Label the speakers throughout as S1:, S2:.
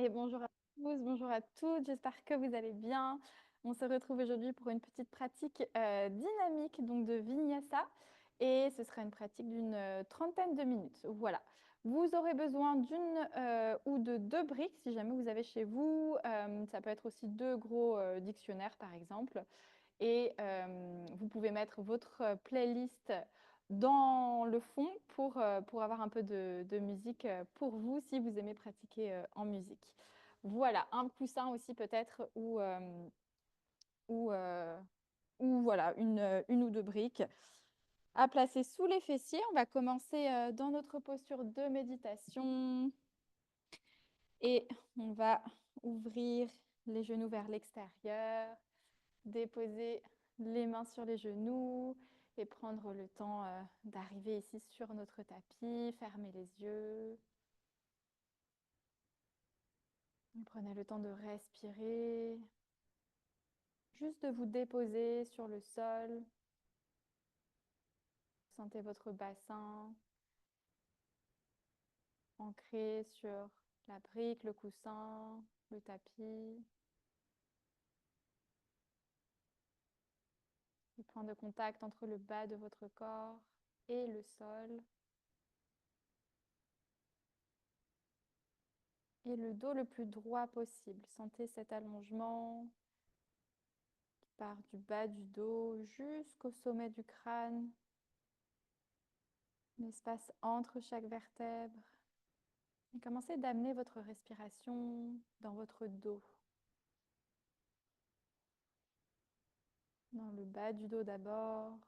S1: Et bonjour à tous, bonjour à toutes, j'espère que vous allez bien. On se retrouve aujourd'hui pour une petite pratique dynamique donc de Vinyasa et ce sera une pratique d'une trentaine de minutes. Voilà. Vous aurez besoin d'une ou de deux briques si jamais vous avez chez vous. Ça peut être aussi deux gros dictionnaires par exemple. Et vous pouvez mettre votre playlist dans le fond pour avoir un peu de musique pour vous si vous aimez pratiquer en musique. Voilà, un coussin aussi peut-être ou, euh, ou voilà, une ou deux briques à placer sous les fessiers. On va commencer dans notre posture de méditation et on va ouvrir les genoux vers l'extérieur. Déposer les mains sur les genoux et prendre le temps d'arriver ici sur notre tapis, fermer les yeux. Prenez le temps de respirer, juste de vous déposer sur le sol. Sentez votre bassin ancré sur la brique, le coussin, le tapis. Le point de contact entre le bas de votre corps et le sol. Et le dos le plus droit possible. Sentez cet allongement qui part du bas du dos jusqu'au sommet du crâne. L'espace entre chaque vertèbre. Et commencez d'amener votre respiration dans votre dos. Dans le bas du dos d'abord.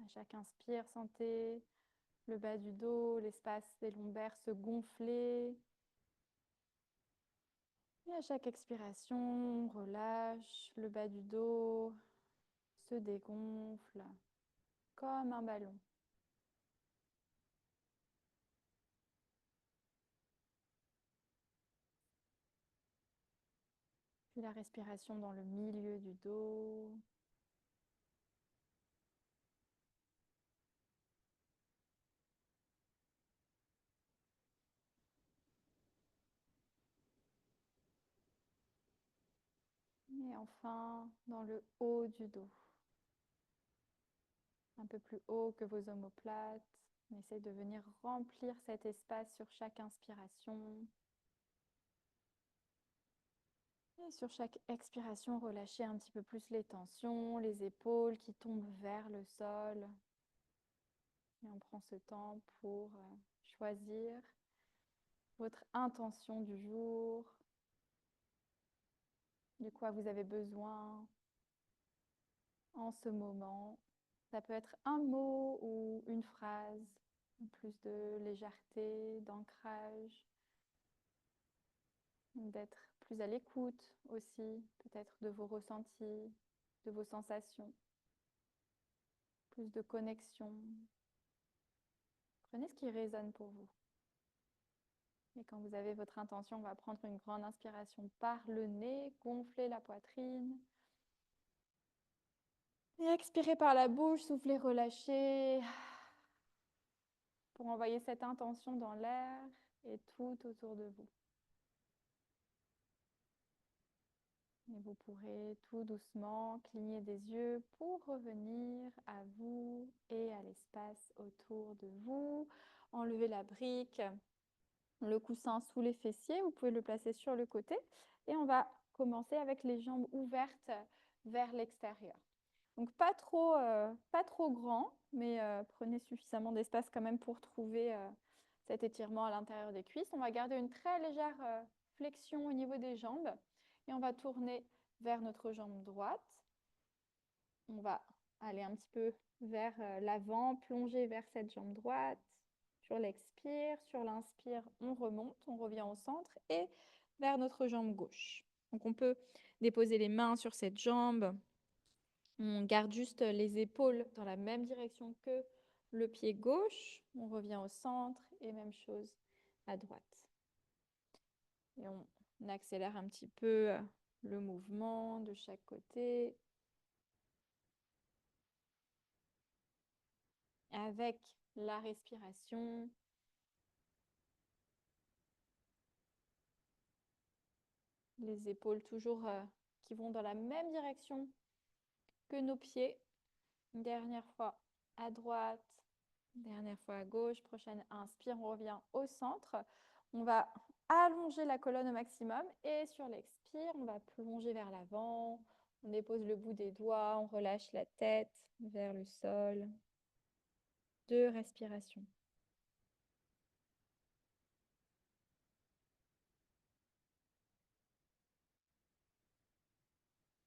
S1: À chaque inspire, sentez le bas du dos, l'espace des lombaires se gonfler. Et à chaque expiration, on relâche, le bas du dos se dégonfle comme un ballon. Puis la respiration dans le milieu du dos. Et enfin, dans le haut du dos. Un peu plus haut que vos omoplates. On essaye de venir remplir cet espace sur chaque inspiration. Et sur chaque expiration, relâchez un petit peu plus les tensions, les épaules qui tombent vers le sol. Et on prend ce temps pour choisir votre intention du jour, de quoi vous avez besoin en ce moment. Ça peut être un mot ou une phrase, plus de légèreté, d'ancrage, d'être plus à l'écoute aussi, peut-être de vos ressentis, de vos sensations, plus de connexion. Prenez ce qui résonne pour vous. Et quand vous avez votre intention, on va prendre une grande inspiration par le nez, gonfler la poitrine. Et expirez par la bouche, soufflez, relâchez pour envoyer cette intention dans l'air et tout autour de vous. Et vous pourrez tout doucement cligner des yeux pour revenir à vous et à l'espace autour de vous. Enlevez la brique, le coussin sous les fessiers. Vous pouvez le placer sur le côté. Et on va commencer avec les jambes ouvertes vers l'extérieur. Donc pas trop grand, mais prenez suffisamment d'espace quand même pour trouver cet étirement à l'intérieur des cuisses. On va garder une très légère flexion au niveau des jambes et on va tourner vers notre jambe droite. On va aller un petit peu vers l'avant, plonger vers cette jambe droite. Sur l'expire, sur l'inspire, on remonte, on revient au centre et vers notre jambe gauche. Donc on peut déposer les mains sur cette jambe. On garde juste les épaules dans la même direction que le pied gauche. On revient au centre et même chose à droite. Et on accélère un petit peu le mouvement de chaque côté. Avec la respiration, Les épaules toujours qui vont dans la même direction que nos pieds. Une dernière fois à droite, dernière fois à gauche. Prochaine inspire, on revient au centre. On va allonger la colonne au maximum et sur l'expire, on va plonger vers l'avant. On dépose le bout des doigts, on relâche la tête vers le sol. 2 respirations.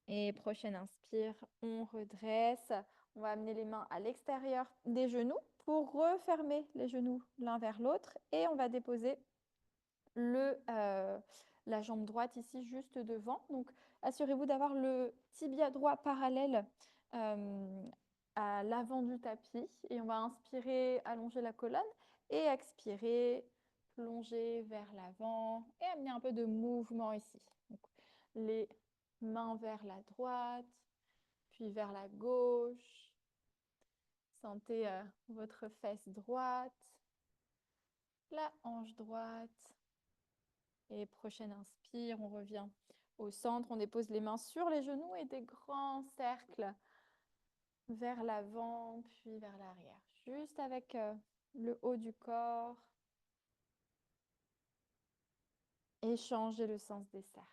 S1: Et prochaine inspire, on redresse. On va amener les mains à l'extérieur des genoux pour refermer les genoux l'un vers l'autre. Et on va déposer la jambe droite ici juste devant. Donc, assurez-vous d'avoir le tibia droit parallèle à l'avant du tapis. Et on va inspirer, allonger la colonne et expirer, plonger vers l'avant et amener un peu de mouvement ici. Donc, les mains vers la droite, puis vers la gauche. Sentez votre fesse droite, la hanche droite. Et prochaine inspire, on revient au centre. On dépose les mains sur les genoux et des grands cercles vers l'avant, puis vers l'arrière. Juste avec le haut du corps. Et changez le sens des cercles.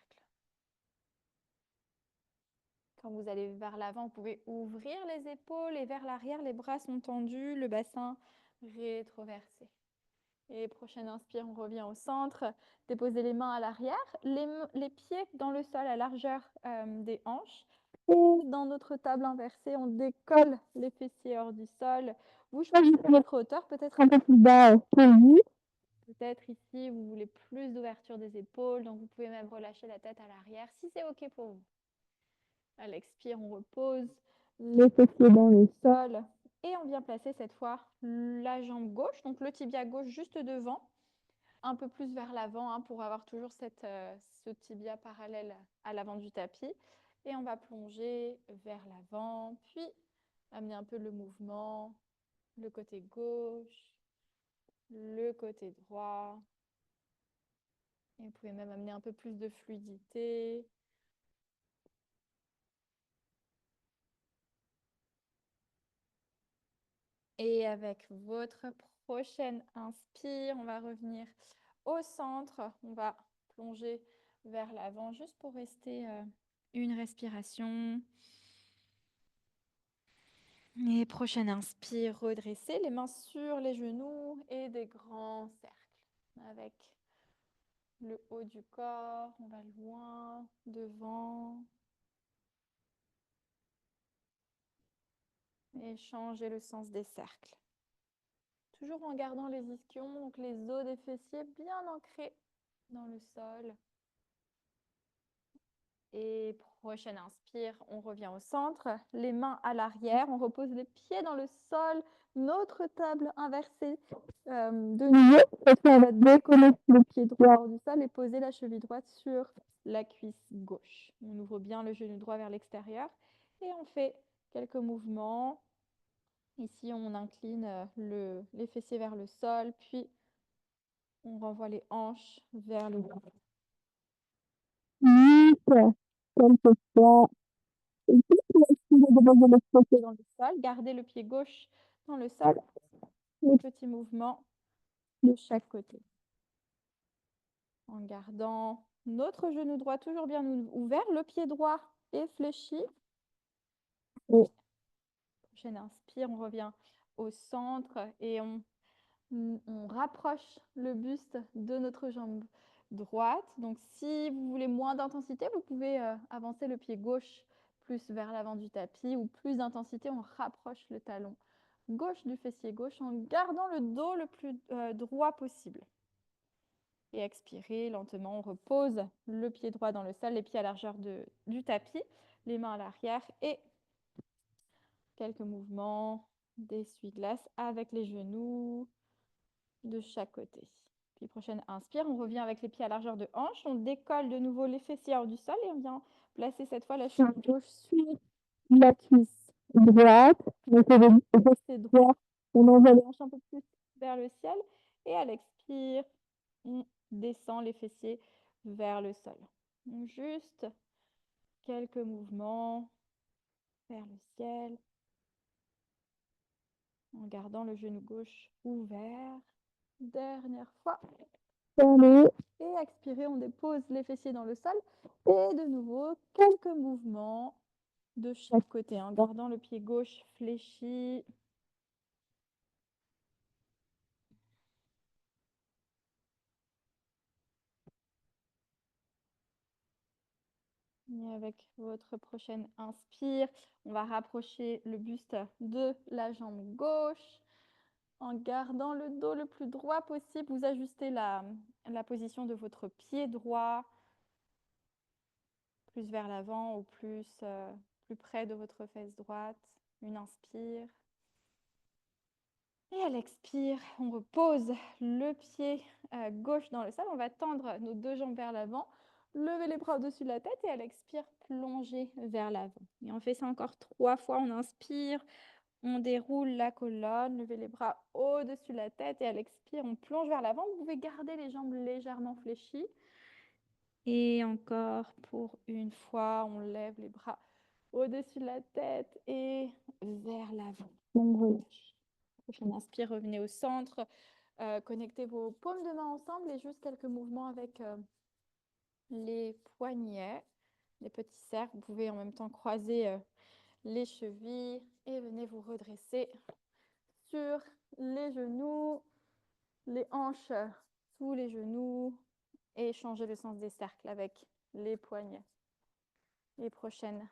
S1: Quand vous allez vers l'avant, vous pouvez ouvrir les épaules et vers l'arrière, les bras sont tendus, le bassin rétroversé. Et prochaine inspire, on revient au centre. Déposez les mains à l'arrière, les pieds dans le sol à largeur des hanches. Et dans notre table inversée, on décolle les fessiers hors du sol. Vous choisissez votre hauteur, peut-être un peu plus bas que vous. Peut-être ici, vous voulez plus d'ouverture des épaules, donc vous pouvez même relâcher la tête à l'arrière si c'est OK pour vous. À l'expire, on repose les fessiers dans le sol. Et on vient placer cette fois la jambe gauche, donc le tibia gauche juste devant, un peu plus vers l'avant hein, pour avoir toujours ce tibia parallèle à l'avant du tapis. Et on va plonger vers l'avant, puis amener un peu le mouvement, le côté gauche, le côté droit. Et vous pouvez même amener un peu plus de fluidité. Et avec votre prochaine inspire, on va revenir au centre. On va plonger vers l'avant juste pour rester une respiration. Et prochaine inspire, redresser les mains sur les genoux et des grands cercles. Avec le haut du corps, on va loin, devant. Et changer le sens des cercles. Toujours en gardant les ischions, donc les os des fessiers bien ancrés dans le sol. Et prochaine inspire, on revient au centre, les mains à l'arrière, on repose les pieds dans le sol, notre table inversée de nouveau. On va décoller le pied droit hors du sol et poser la cheville droite sur la cuisse gauche. On ouvre bien le genou droit vers l'extérieur et on fait quelques mouvements. Ici, on incline les fessiers vers le sol, puis on renvoie les hanches vers le bas. Quelques fois. Et puis, de l'exploser dans le sol. Gardez le pied gauche dans le sol. Les petits mouvements de chaque côté. En gardant notre genou droit toujours bien ouvert, le pied droit est fléchi. Et prochaine inspire, on revient au centre et on rapproche le buste de notre jambe droite. Donc, si vous voulez moins d'intensité, vous pouvez avancer le pied gauche plus vers l'avant du tapis ou plus d'intensité, on rapproche le talon gauche du fessier gauche en gardant le dos le plus droit possible. Et expirez lentement, on repose le pied droit dans le sol, les pieds à largeur du tapis, les mains à l'arrière et quelques mouvements d'essuie-glace avec les genoux de chaque côté. Puis prochaine inspire, on revient avec les pieds à largeur de hanche, on décolle de nouveau les fessiers hors du sol et on vient placer cette fois la cheville gauche sur la cuisse droite. Donc on va rester droit, on envoie les hanches un peu plus vers le ciel et à l'expire, on descend les fessiers vers le sol. Donc, juste quelques mouvements vers le ciel en gardant le genou gauche ouvert. Dernière fois. Et expirez, on dépose les fessiers dans le sol. Et de nouveau, quelques mouvements de chaque côté, en gardant le pied gauche fléchi. Et avec votre prochaine inspire, on va rapprocher le buste de la jambe gauche. En gardant le dos le plus droit possible, vous ajustez la position de votre pied droit, plus vers l'avant ou plus près de votre fesse droite. Une inspire. Et à l'expire, on repose le pied gauche dans le sol. On va tendre nos deux jambes vers l'avant, lever les bras au-dessus de la tête et à l'expire, plonger vers l'avant. Et on fait ça encore 3 fois. On inspire, on déroule la colonne, levez les bras au-dessus de la tête et à l'expire, on plonge vers l'avant. Vous pouvez garder les jambes légèrement fléchies. Et encore pour une fois, on lève les bras au-dessus de la tête et vers l'avant. On relâche. Prochaine inspire, revenez au centre. Connectez vos paumes de main ensemble et juste quelques mouvements avec les poignets, les petits cercles. Vous pouvez en même temps croiser les chevilles et venez vous redresser sur les genoux, les hanches sous les genoux et changer le sens des cercles avec les poignets. Les prochaines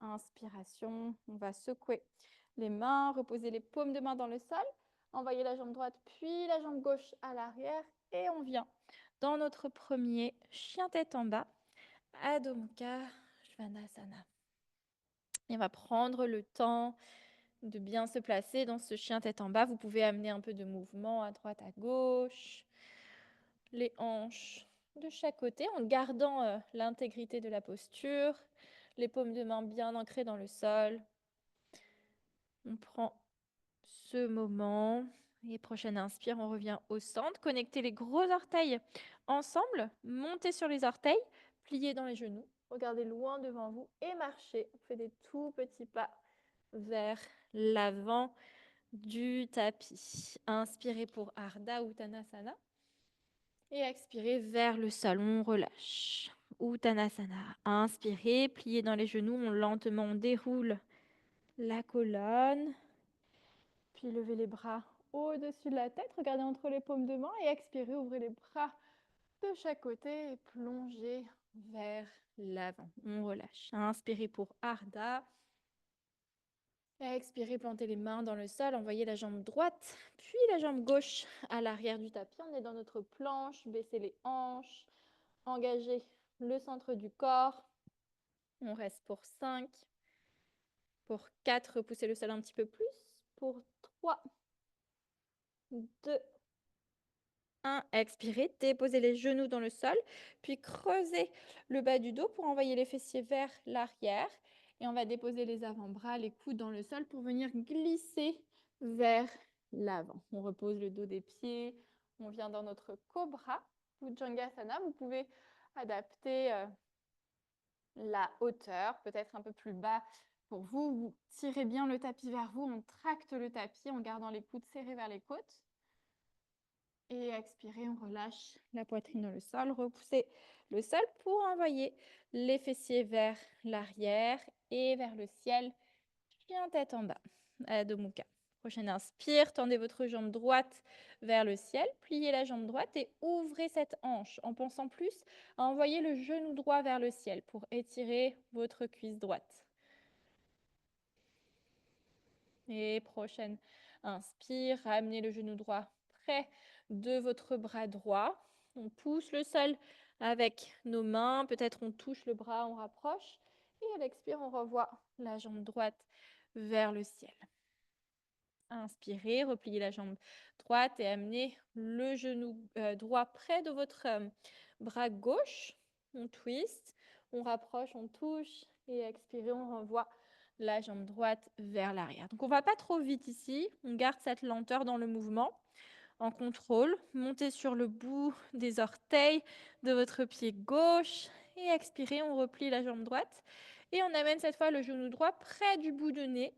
S1: inspirations, on va secouer les mains, reposer les paumes de main dans le sol, envoyer la jambe droite puis la jambe gauche à l'arrière et on vient dans notre premier chien tête en bas, Adho Mukha Svanasana. Et on va prendre le temps de bien se placer dans ce chien tête en bas. Vous pouvez amener un peu de mouvement à droite, à gauche, les hanches de chaque côté en gardant l'intégrité de la posture, les paumes de main bien ancrées dans le sol. On prend ce moment et prochaine inspire, on revient au centre. Connectez les gros orteils ensemble, montez sur les orteils, pliez dans les genoux, regardez loin devant vous et marchez. On fait des tout petits pas vers l'avant du tapis. Inspirez pour Ardha Uttanasana et expirez vers le sol. On relâche. Uttanasana. Inspirez, pliez dans les genoux, on lentement déroule la colonne. Puis levez les bras au-dessus de la tête, regardez entre les paumes de main et expirez, ouvrez les bras de chaque côté et plongez vers l'avant. On relâche. Inspirez pour Ardha. Expirez, plantez les mains dans le sol, envoyez la jambe droite, puis la jambe gauche à l'arrière du tapis. On est dans notre planche, baissez les hanches, engagez le centre du corps. On reste pour 5. Pour 4, repoussez le sol un petit peu plus. Pour 3, 2, 1. Expirez, déposez les genoux dans le sol, puis creusez le bas du dos pour envoyer les fessiers vers l'arrière. Et on va déposer les avant-bras, les coudes dans le sol pour venir glisser vers l'avant. On repose le dos des pieds. On vient dans notre cobra, Bhujangasana. Vous pouvez adapter la hauteur, peut-être un peu plus bas pour vous. Vous tirez bien le tapis vers vous. On tracte le tapis en gardant les coudes serrés vers les côtes. Et expirez, on relâche la poitrine dans le sol. Repoussez le sol pour envoyer les fessiers vers l'arrière et vers le ciel. Chien tête en bas. Adho Mukha. Prochaine inspire, tendez votre jambe droite vers le ciel, pliez la jambe droite et ouvrez cette hanche en pensant plus à envoyer le genou droit vers le ciel pour étirer votre cuisse droite. Et prochaine inspire, ramenez le genou droit près de votre bras droit. On pousse le sol avec nos mains, peut-être on touche le bras, on rapproche. Et à l'expire, on revoit la jambe droite vers le ciel. Inspirez, repliez la jambe droite et amenez le genou droit près de votre bras gauche. On twist, on rapproche, on touche et expirez, on renvoie la jambe droite vers l'arrière. Donc on ne va pas trop vite ici, on garde cette lenteur dans le mouvement. En contrôle, montez sur le bout des orteils de votre pied gauche et expirez, on replie la jambe droite. Et on amène cette fois le genou droit près du bout du nez,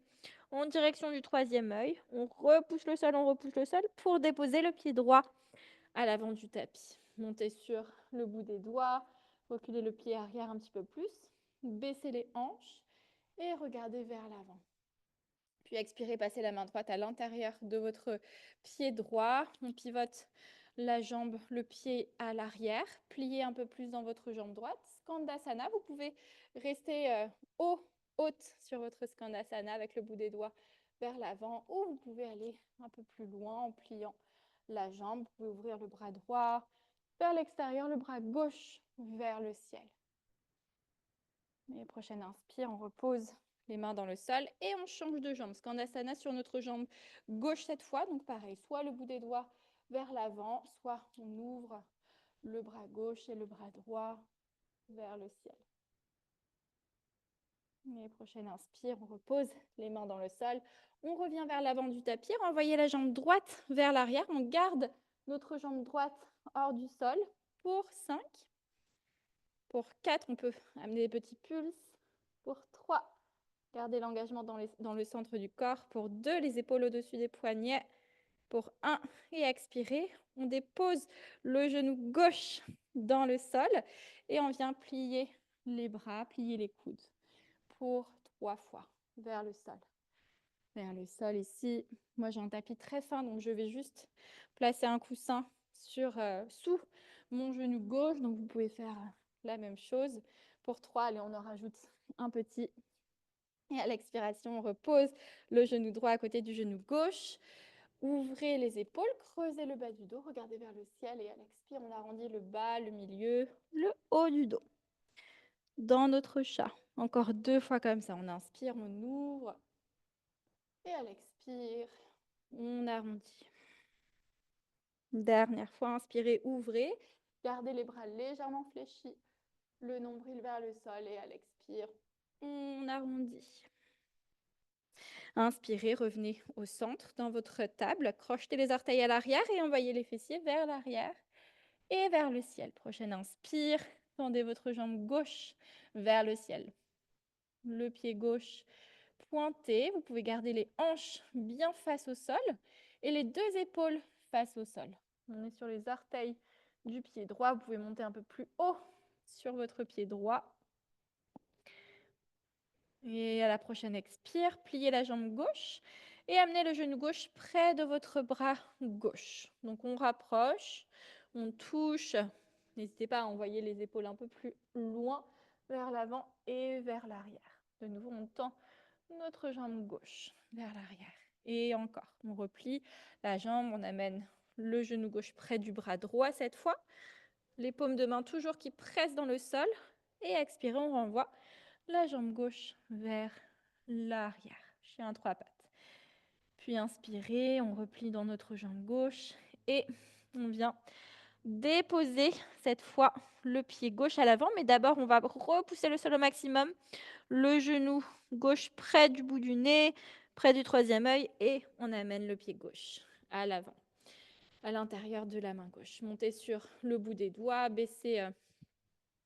S1: en direction du troisième œil. On repousse le sol pour déposer le pied droit à l'avant du tapis. Montez sur le bout des doigts, reculez le pied arrière un petit peu plus, baissez les hanches et regardez vers l'avant. Puis expirez, passez la main droite à l'intérieur de votre pied droit. On pivote la jambe, le pied à l'arrière. Pliez un peu plus dans votre jambe droite. Skandasana, vous pouvez rester haute sur votre Skandasana avec le bout des doigts vers l'avant ou vous pouvez aller un peu plus loin en pliant la jambe. Vous pouvez ouvrir le bras droit vers l'extérieur, le bras gauche vers le ciel. Et prochaine inspire, on repose les mains dans le sol et on change de jambe. Skandasana sur notre jambe gauche cette fois. Donc pareil, soit le bout des doigts vers l'avant, soit on ouvre le bras gauche et le bras droit vers le ciel. Et prochaine inspire, on repose les mains dans le sol. On revient vers l'avant du tapis, renvoyez la jambe droite vers l'arrière. On garde notre jambe droite hors du sol pour 5. Pour 4, on peut amener des petits pulses. Pour 3, gardez l'engagement dans le centre du corps. Pour 2, les épaules au-dessus des poignets. Pour 1, et expirez. On dépose le genou gauche dans le sol et on vient plier les bras, plier les coudes. Pour 3 fois, vers le sol. Vers le sol ici. Moi, j'ai un tapis très fin, donc je vais juste placer un coussin sous mon genou gauche. Donc, vous pouvez faire la même chose. Pour 3, allez, on en rajoute un petit. Et à l'expiration, on repose le genou droit à côté du genou gauche. Ouvrez les épaules, creusez le bas du dos, regardez vers le ciel et à l'expire, on arrondit le bas, le milieu, le haut du dos. Dans notre chat, encore 2 fois comme ça. On inspire, on ouvre et à l'expire, on arrondit. Dernière fois, inspirez, ouvrez, gardez les bras légèrement fléchis, le nombril vers le sol et à l'expire, on arrondit. Inspirez, revenez au centre dans votre table, crochetez les orteils à l'arrière et envoyez les fessiers vers l'arrière et vers le ciel. Prochaine inspire, tendez votre jambe gauche vers le ciel. Le pied gauche pointé, vous pouvez garder les hanches bien face au sol et les 2 épaules face au sol. On est sur les orteils du pied droit, vous pouvez monter un peu plus haut sur votre pied droit. Et à la prochaine expire, pliez la jambe gauche et amenez le genou gauche près de votre bras gauche. Donc on rapproche, on touche. N'hésitez pas à envoyer les épaules un peu plus loin vers l'avant et vers l'arrière. De nouveau, on tend notre jambe gauche vers l'arrière. Et encore, on replie la jambe, on amène le genou gauche près du bras droit cette fois. Les paumes de main toujours qui pressent dans le sol. Et expirez, on renvoie la jambe gauche vers l'arrière. Chien à 3 pattes. Puis inspirez, on replie dans notre jambe gauche et on vient déposer cette fois le pied gauche à l'avant. Mais d'abord, on va repousser le sol au maximum. Le genou gauche près du bout du nez, près du troisième œil et on amène le pied gauche à l'avant, à l'intérieur de la main gauche. Montez sur le bout des doigts, baissez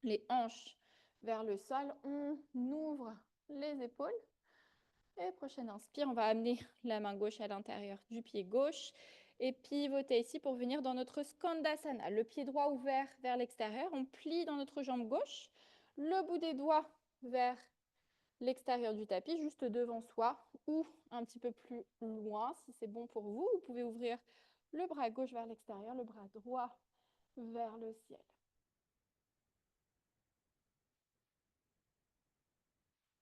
S1: les hanches vers le sol. On ouvre les épaules. Et prochaine inspire, on va amener la main gauche à l'intérieur du pied gauche et pivoter ici pour venir dans notre Skandasana. Le pied droit ouvert vers l'extérieur, on plie dans notre jambe gauche, le bout des doigts vers l'extérieur du tapis, juste devant soi ou un petit peu plus loin si c'est bon pour vous. Vous pouvez ouvrir le bras gauche vers l'extérieur, le bras droit vers le ciel.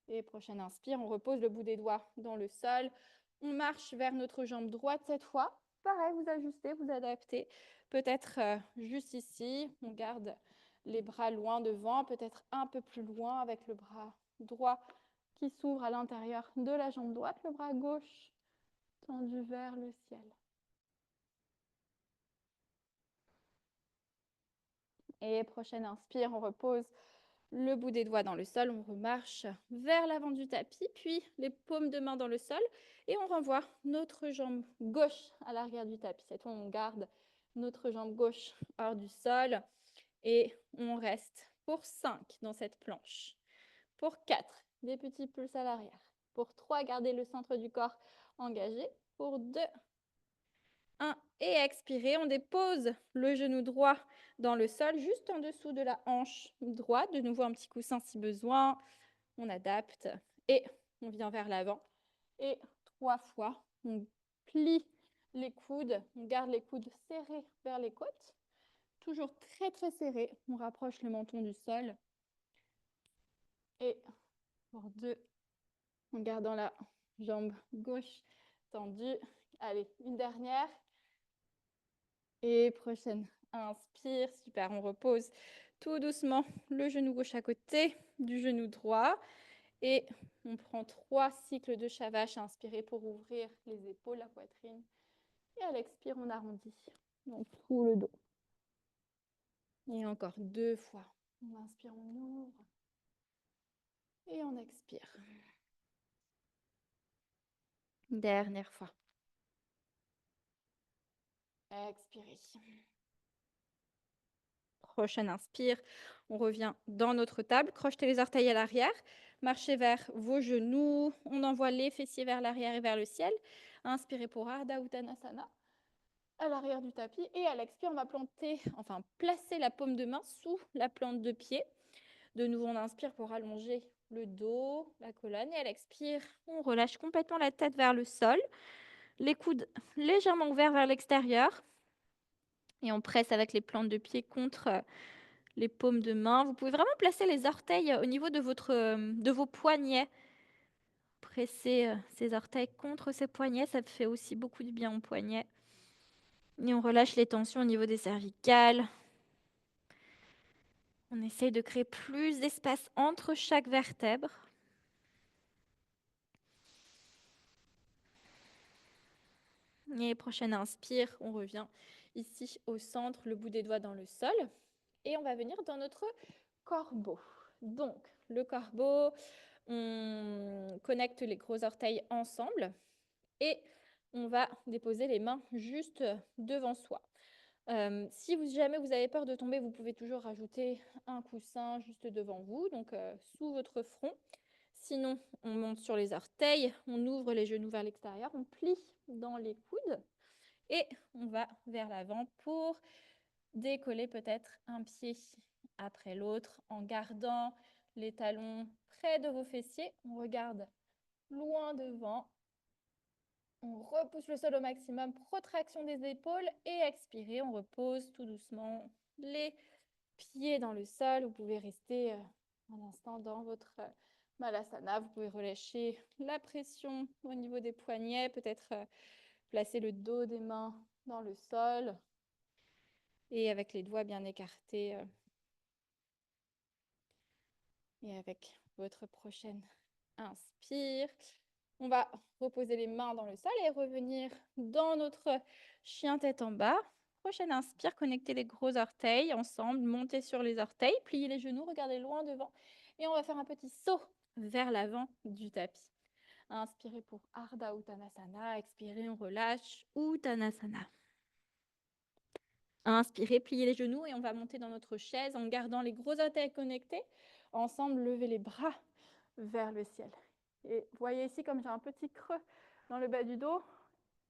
S1: Et prochaine inspire, on repose le bout des doigts dans le sol. On marche vers notre jambe droite cette fois. Pareil, vous ajustez, vous adaptez. Peut-être juste ici, on garde les bras loin devant, peut-être un peu plus loin avec le bras droit qui s'ouvre à l'intérieur de la jambe droite, le bras gauche tendu vers le ciel. Et prochaine inspire, on repose le bout des doigts dans le sol, on remarche vers l'avant du tapis, puis les paumes de main dans le sol et on renvoie notre jambe gauche à l'arrière du tapis. Cette fois, on garde notre jambe gauche hors du sol et on reste Pour 5, dans cette planche. Pour 4, des petits pulses à l'arrière. Pour 3, gardez le centre du corps engagé. Pour 2, 1 et expirez. On dépose le genou droit dans le sol, juste en dessous de la hanche droite. De nouveau, un petit coussin si besoin. On adapte et on vient vers l'avant. Et 3 fois, on plie les coudes. On garde les coudes serrés vers les côtes. Toujours très, très serré. On rapproche le menton du sol. Et pour 2, en gardant la jambe gauche tendue. Allez, une dernière. Et prochaine. Inspire, super, on repose tout doucement le genou gauche à côté du genou droit. Et on prend 3 cycles de Shavash. Inspirez pour ouvrir les épaules, la poitrine. Et à l'expire, on arrondit. Donc tout le dos. Et encore 2 fois. On inspire, on ouvre. Et on expire. Dernière fois. Expirez. Prochaine inspire. On revient dans notre table. Crochetez les orteils à l'arrière. Marchez vers vos genoux. On envoie les fessiers vers l'arrière et vers le ciel. Inspirez pour Ardha Uttanasana à l'arrière du tapis. Et à l'expire, on va placer la paume de main sous la plante de pied. De nouveau, on inspire pour allonger le dos, la colonne. Et à l'expire, on relâche complètement la tête vers le sol. Les coudes légèrement ouverts vers l'extérieur. Et on presse avec les plantes de pied contre les paumes de main. Vous pouvez vraiment placer les orteils au niveau de vos poignets. Pressez ces orteils contre ces poignets. Ça fait aussi beaucoup de bien aux poignets. Et on relâche les tensions au niveau des cervicales. On essaye de créer plus d'espace entre chaque vertèbre. Et prochaine inspire, on revient ici au centre, le bout des doigts dans le sol. Et on va venir dans notre corbeau. Donc, le corbeau, on connecte les gros orteils ensemble et on va déposer les mains juste devant soi. Si jamais vous avez peur de tomber, vous pouvez toujours rajouter un coussin juste devant vous, donc sous votre front. Sinon, on monte sur les orteils, on ouvre les genoux vers l'extérieur, on plie dans les coudes et on va vers l'avant pour décoller peut-être un pied après l'autre en gardant les talons près de vos fessiers. On regarde loin devant. On repousse le sol au maximum, protraction des épaules et expirez. On repose tout doucement les pieds dans le sol. Vous pouvez rester un instant dans votre Malasana. Vous pouvez relâcher la pression au niveau des poignets, peut-être placer le dos des mains dans le sol et avec les doigts bien écartés. Et avec votre prochaine inspire, on va reposer les mains dans le sol et revenir dans notre chien tête en bas. Prochaine inspire, connectez les gros orteils ensemble, montez sur les orteils, pliez les genoux, regardez loin devant. Et on va faire un petit saut vers l'avant du tapis. Inspirez pour Ardha Uttanasana, expirez, on relâche Uttanasana. Inspirez, pliez les genoux et on va monter dans notre chaise en gardant les gros orteils connectés. Ensemble, levez les bras vers le ciel. Et vous voyez ici, comme j'ai un petit creux dans le bas du dos,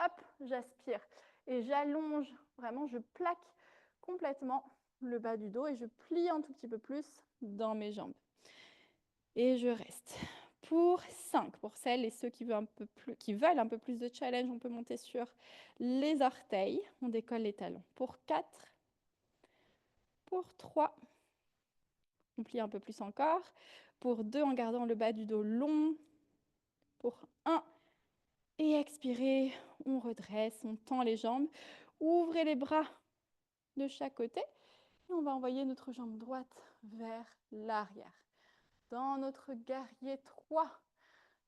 S1: hop, j'aspire. Et j'allonge, vraiment, je plaque complètement le bas du dos et je plie un tout petit peu plus dans mes jambes. Et je reste. Pour 5, pour celles et ceux qui veulent un peu plus de challenge, on peut monter sur les orteils. On décolle les talons. Pour 4, pour 3, on plie un peu plus encore. Pour 2, en gardant le bas du dos long. Pour 1, et expirez, on redresse, on tend les jambes. Ouvrez les bras de chaque côté. Et on va envoyer notre jambe droite vers l'arrière. Dans notre guerrier 3,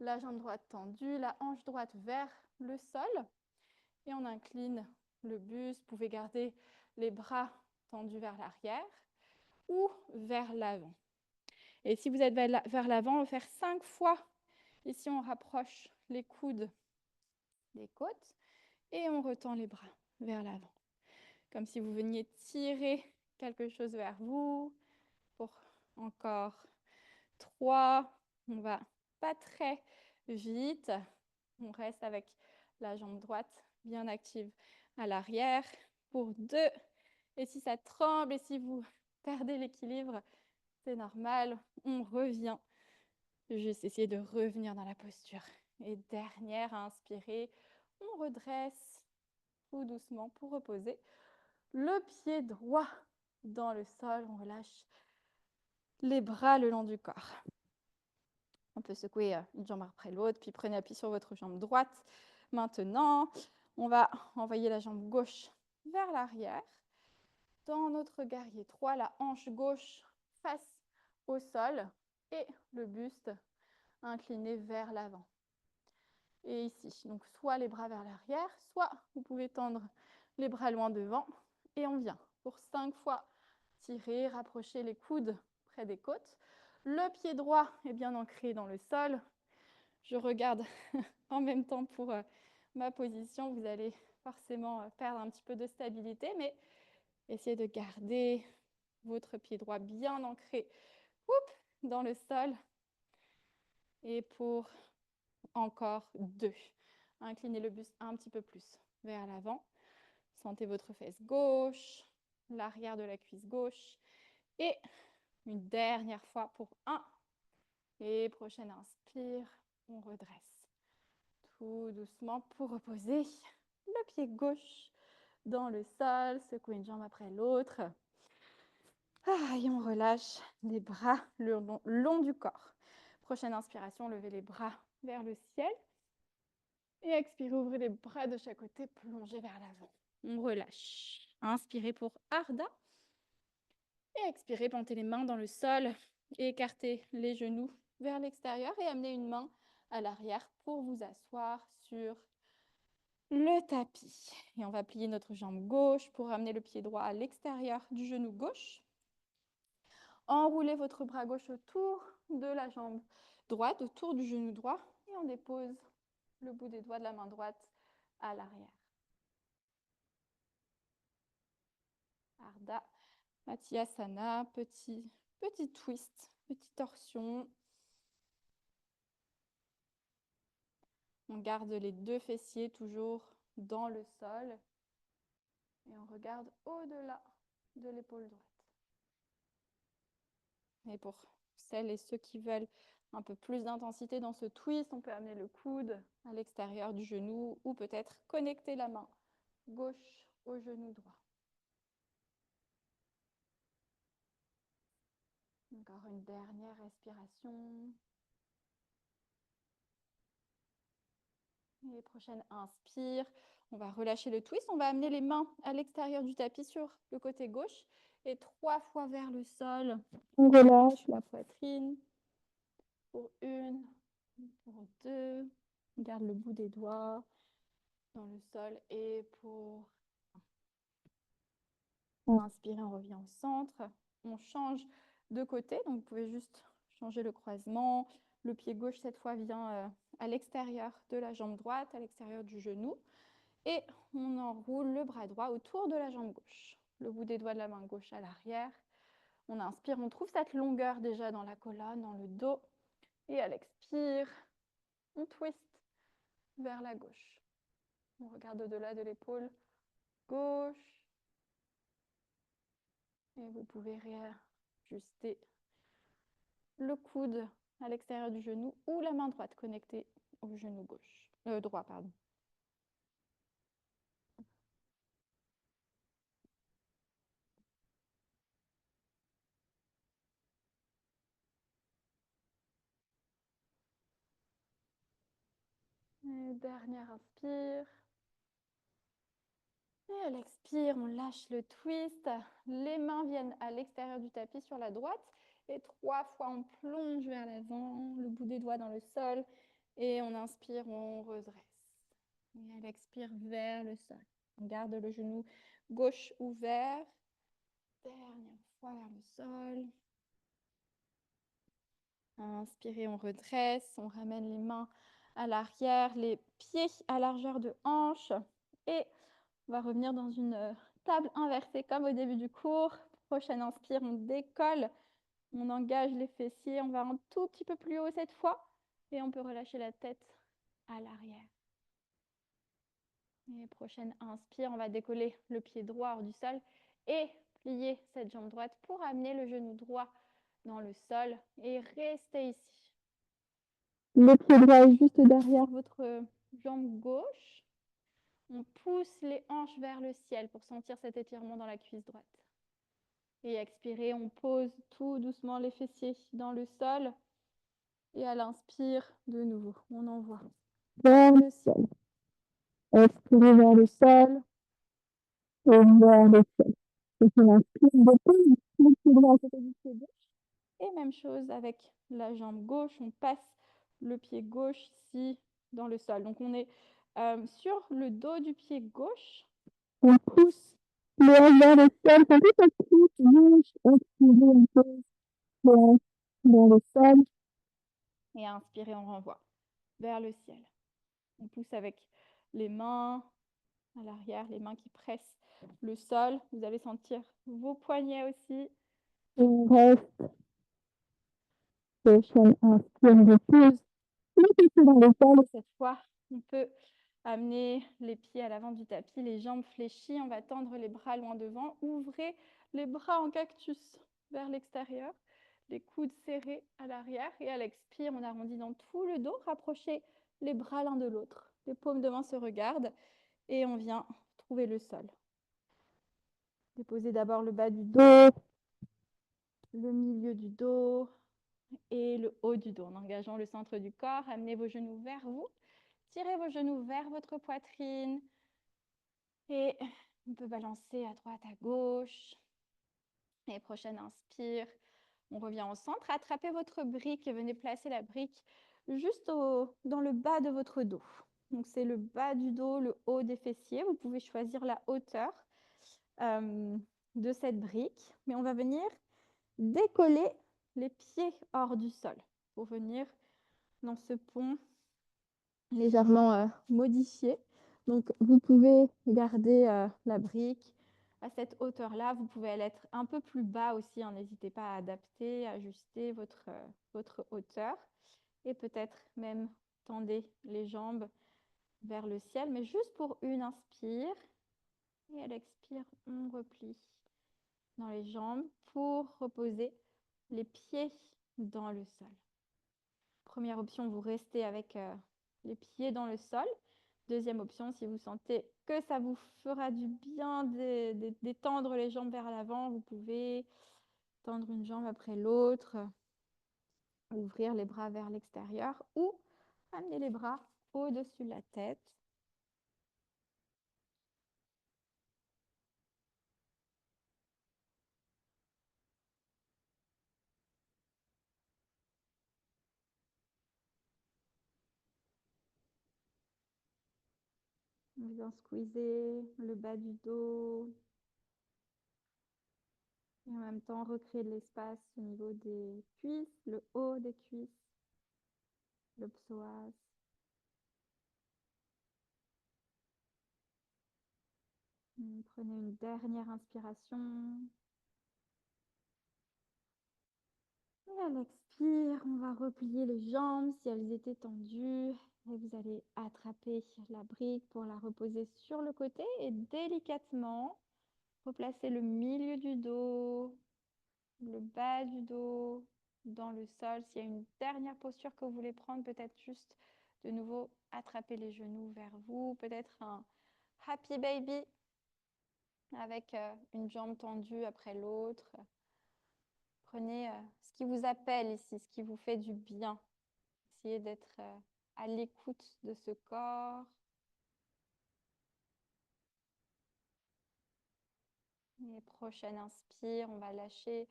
S1: la jambe droite tendue, la hanche droite vers le sol. Et on incline le buste. Vous pouvez garder les bras tendus vers l'arrière ou vers l'avant. Et si vous êtes vers l'avant, on va faire 5 fois. Ici, on rapproche les coudes des côtes et on retend les bras vers l'avant. Comme si vous veniez tirer quelque chose vers vous pour Encore 3. On va pas très vite. On reste avec la jambe droite bien active à l'arrière pour 2. Et si ça tremble et si vous perdez l'équilibre, c'est normal. On revient. Juste essayer de revenir dans la posture. Et dernière, à inspirer, on redresse tout doucement pour reposer. Le pied droit dans le sol, on relâche les bras le long du corps. On peut secouer une jambe après l'autre, puis prenez appui sur votre jambe droite. Maintenant, on va envoyer la jambe gauche vers l'arrière. Dans notre guerrier 3, la hanche gauche face au sol et le buste incliné vers l'avant. Et ici, donc soit les bras vers l'arrière, soit vous pouvez tendre les bras loin devant. Et on vient pour 5 fois tirer, rapprocher les coudes près des côtes. Le pied droit est bien ancré dans le sol. Je regarde en même temps pour ma position. Vous allez forcément perdre un petit peu de stabilité, mais essayez de garder votre pied droit bien ancré dans le sol. Et pour encore 2. Inclinez le buste un petit peu plus vers l'avant. Sentez votre fesse gauche, l'arrière de la cuisse gauche. Et une dernière fois pour 1. Et prochaine inspire, on redresse. Tout doucement pour reposer le pied gauche dans le sol. Secouez une jambe après l'autre. Et on relâche les bras le long du corps. Prochaine inspiration, levez les bras vers le ciel. Et expirez, ouvrez les bras de chaque côté, plongez vers l'avant. On relâche. Inspirez pour Ardha. Et expirez, plantez les mains dans le sol. Et écartez les genoux vers l'extérieur et amenez une main à l'arrière pour vous asseoir sur le tapis. Et on va plier notre jambe gauche pour amener le pied droit à l'extérieur du genou gauche. Enroulez votre bras gauche autour de la jambe droite, autour du genou droit. Et on dépose le bout des doigts de la main droite à l'arrière. Ardha Matyasana, petit twist, petite torsion. On garde les 2 fessiers toujours dans le sol. Et on regarde au-delà de l'épaule droite. Et pour celles et ceux qui veulent un peu plus d'intensité dans ce twist, on peut amener le coude à l'extérieur du genou ou peut-être connecter la main gauche au genou droit. Encore une dernière respiration. Et prochaine inspire. On va relâcher le twist. On va amener les mains à l'extérieur du tapis sur le côté gauche et 3 fois vers le sol. On relâche la poitrine pour 1, pour 2. On garde le bout des doigts dans le sol et pour... On inspire, on revient au centre. On change de côté, donc vous pouvez juste changer le croisement. Le pied gauche, cette fois, vient à l'extérieur de la jambe droite, à l'extérieur du genou. Et on enroule le bras droit autour de la jambe gauche. Le bout des doigts de la main gauche à l'arrière. On inspire, on trouve cette longueur déjà dans la colonne, dans le dos. Et à l'expire, on twist vers la gauche. On regarde au-delà de l'épaule gauche. Et vous pouvez réajuster le coude à l'extérieur du genou ou la main droite connectée au genou gauche, droit, pardon. Et dernière inspire. Et à l'expire, on lâche le twist. Les mains viennent à l'extérieur du tapis sur la droite. Et 3 fois, on plonge vers l'avant, le bout des doigts dans le sol. Et on inspire, on redresse. Et à l'expire, vers le sol. On garde le genou gauche ouvert. Dernière fois vers le sol. Inspirez, on redresse. On ramène les mains à l'arrière, les pieds à largeur de hanche. Et on va revenir dans une table inversée comme au début du cours. Prochaine inspire, on décolle On engage les fessiers, on va un tout petit peu plus haut cette fois et on peut relâcher la tête à l'arrière. Et prochaine inspire, on va décoller le pied droit hors du sol et plier cette jambe droite pour amener le genou droit dans le sol et rester ici. Le pied droit est juste derrière votre jambe gauche. On pousse les hanches vers le ciel pour sentir cet étirement dans la cuisse droite. Et expirez, on pose tout doucement les fessiers dans le sol. Et à l'inspire, de nouveau, on envoie vers le ciel. Expirez vers le sol et vers le ciel. Et puis on inspire, on dépose le pied droit à côté du pied gauche. Et même chose avec la jambe gauche, on passe le pied gauche ici dans le sol. Donc on est sur le dos du pied gauche. On pousse le hanche vers le sol, petit à petit, gauche, expirez, on pose le hanche dans le sol. Et inspirez, on renvoie vers le ciel. On pousse avec les mains à l'arrière, les mains qui pressent le sol. Vous allez sentir vos poignets aussi. Et on reste. Prochaine inspire, on repose. Dans le sol. Cette fois, on peut amener les pieds à l'avant du tapis, les jambes fléchies. On va tendre les bras loin devant. Ouvrez les bras en cactus vers l'extérieur. Les coudes serrés à l'arrière. Et à l'expire, on arrondit dans tout le dos. Rapprochez les bras l'un de l'autre. Les paumes de main se regardent. Et on vient trouver le sol. Déposez d'abord le bas du dos, le milieu du dos et le haut du dos en engageant le centre du corps. Amenez vos genoux vers vous. Tirez vos genoux vers votre poitrine. Et on peut balancer à droite, à gauche. Et prochaine inspire, on revient au centre. Attrapez votre brique et venez placer la brique juste dans le bas de votre dos. Donc c'est le bas du dos, le haut des fessiers. Vous pouvez choisir la hauteur de cette brique. Mais on va venir décoller les pieds hors du sol pour venir dans ce pont légèrement modifié. Donc, vous pouvez garder la brique à cette hauteur-là. Vous pouvez être un peu plus bas aussi. N'hésitez pas à adapter, à ajuster votre hauteur. Et peut-être même tendez les jambes vers le ciel, mais juste pour une inspire. Et à l'expire, on replie dans les jambes pour reposer les pieds dans le sol. Première option, vous restez avec les pieds dans le sol. Deuxième option, si vous sentez que ça vous fera du bien d'étendre les jambes vers l'avant, vous pouvez tendre une jambe après l'autre, ouvrir les bras vers l'extérieur ou amener les bras au-dessus de la tête. On vient squeezer le bas du dos. Et en même temps, recréer de l'espace au niveau des cuisses, le haut des cuisses, le psoas. Prenez une dernière inspiration. Et à l'expire, on va replier les jambes si elles étaient tendues. Et vous allez attraper la brique pour la reposer sur le côté et délicatement replacer le milieu du dos, le bas du dos dans le sol. S'il y a une dernière posture que vous voulez prendre, peut-être juste de nouveau attraper les genoux vers vous. Peut-être un happy baby avec une jambe tendue après l'autre. Prenez ce qui vous appelle ici, ce qui vous fait du bien. Essayez d'être à l'écoute de ce corps. Et prochaine inspire, on va lâcher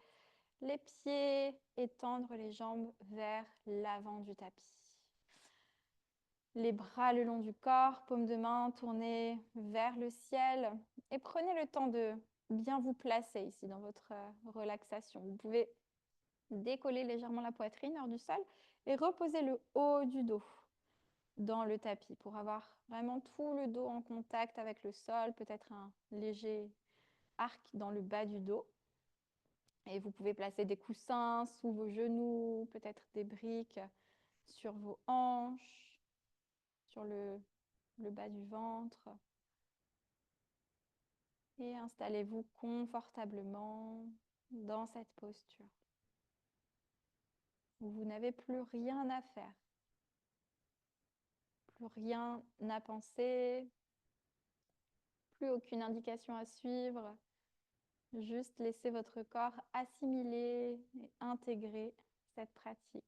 S1: les pieds et tendre les jambes vers l'avant du tapis. Les bras le long du corps, paume de main tournée vers le ciel. Et prenez le temps de bien vous placer ici dans votre relaxation. Vous pouvez décoller légèrement la poitrine hors du sol et reposer le haut du dos dans le tapis pour avoir vraiment tout le dos en contact avec le sol, peut-être un léger arc dans le bas du dos. Et vous pouvez placer des coussins sous vos genoux, peut-être des briques sur vos hanches, sur le bas du ventre. Et installez-vous confortablement dans cette posture où vous n'avez plus rien à faire, plus rien à penser, plus aucune indication à suivre. Juste laissez votre corps assimiler et intégrer cette pratique.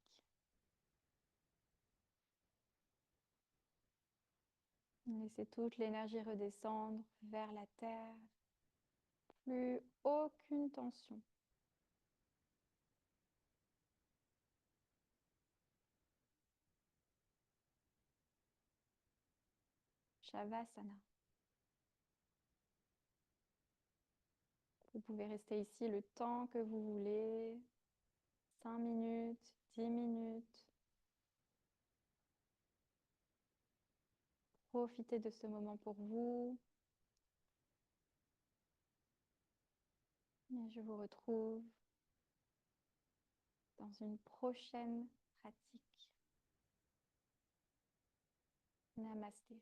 S1: Laissez toute l'énergie redescendre vers la terre. Plus aucune tension. Shavasana. Vous pouvez rester ici le temps que vous voulez. 5 minutes, 10 minutes. Profitez de ce moment pour vous. Et je vous retrouve dans une prochaine pratique. Namasté.